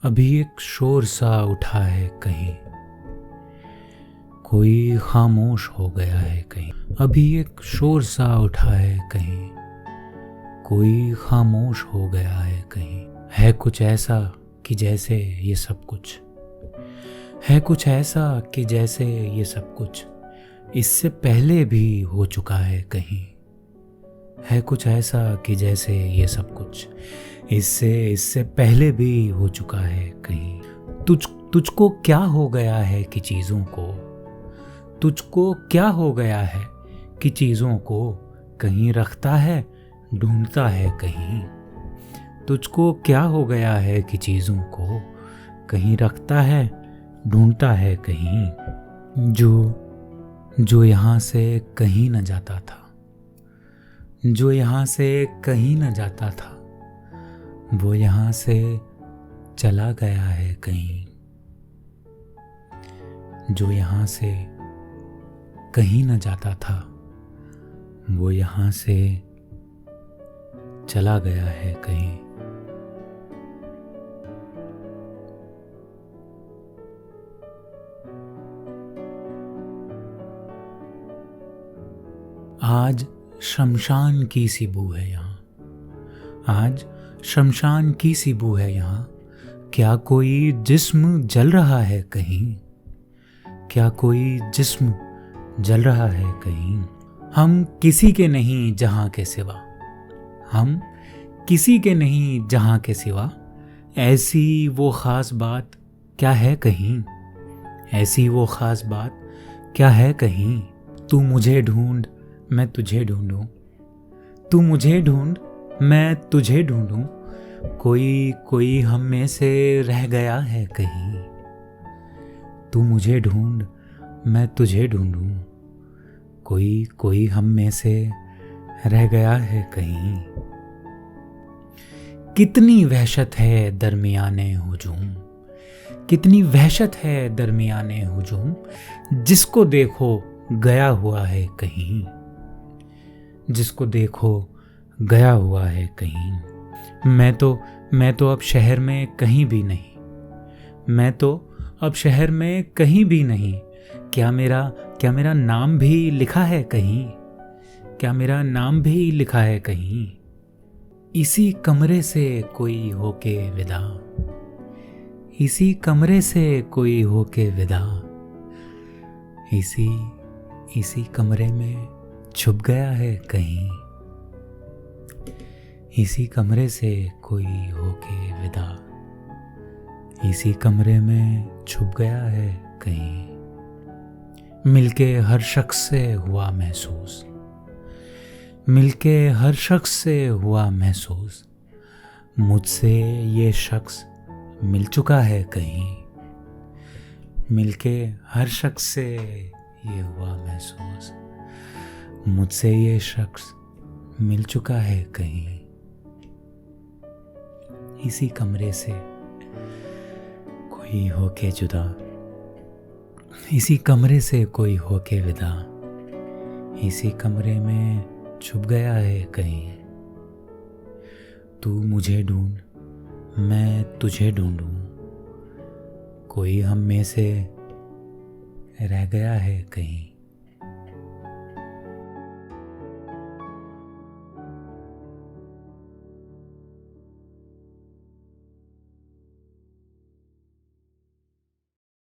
अभी एक शोर सा उठा है कहीं, कोई खामोश हो गया है कहीं। अभी एक शोर सा उठा है कहीं, कोई खामोश हो गया है कहीं। है कुछ ऐसा कि जैसे ये सब कुछ, है कुछ ऐसा कि जैसे ये सब कुछ इससे पहले भी हो चुका है कहीं। है कुछ ऐसा कि जैसे ये सब कुछ इससे पहले भी हो चुका है कहीं। तुझको क्या हो गया है कि चीज़ों को, तुझको क्या हो गया है कि चीज़ों को कहीं रखता है, ढूंढता है कहीं। तुझको क्या हो गया है कि चीज़ों को कहीं रखता है, ढूंढता है कहीं। जो यहाँ से कहीं न जाता था, जो यहाँ से कहीं न जाता था, वो यहाँ से चला गया है कहीं। जो यहाँ से कहीं न जाता था, वो यहाँ से चला गया है कहीं। आज शमशान की सी बू है यहाँ, आज शमशान की सी बू है यहाँ। क्या कोई जिस्म जल रहा है कहीं, क्या कोई जिस्म जल रहा है कहीं। हम किसी के नहीं जहाँ के सिवा, हम किसी के नहीं जहाँ के सिवा। ऐसी वो ख़ास बात क्या है कहीं, ऐसी वो ख़ास बात क्या है कहीं। तू मुझे ढूंढ मैं तुझे ढूंढूं, तू मुझे ढूंढ मैं तुझे ढूंढूं। कोई हम में से रह गया है कहीं। तू मुझे ढूंढ मैं तुझे ढूंढूं, कोई हम में से रह गया है कहीं। कितनी वहशत है दरमियाने हुजूम, कितनी वहशत है दरमियाने हुजूम। जिसको देखो गया हुआ है कहीं, जिसको देखो गया हुआ है कहीं। मैं तो अब शहर में कहीं भी नहीं, मैं तो अब शहर में कहीं भी नहीं। क्या मेरा नाम भी लिखा है कहीं, क्या मेरा नाम भी लिखा है कहीं। इसी कमरे से कोई होके विदा, इसी कमरे से कोई होके विदा। इसी कमरे में छुप गया है कहीं, इसी कमरे से कोई होके विदा। इसी कमरे में छुप गया है कहीं। मिलके हर शख्स से हुआ महसूस, मिलके हर शख्स से हुआ महसूस। मुझसे ये शख्स मिल चुका है कहीं। मिलके हर शख्स से ये हुआ महसूस। मुझसे ये शख्स मिल चुका है कहीं। इसी कमरे से कोई होके जुदा, इसी कमरे से कोई होके विदा। इसी कमरे में छुप गया है कहीं। तू मुझे ढूंढ मैं तुझे ढूंढूं, कोई हम में से रह गया है कहीं।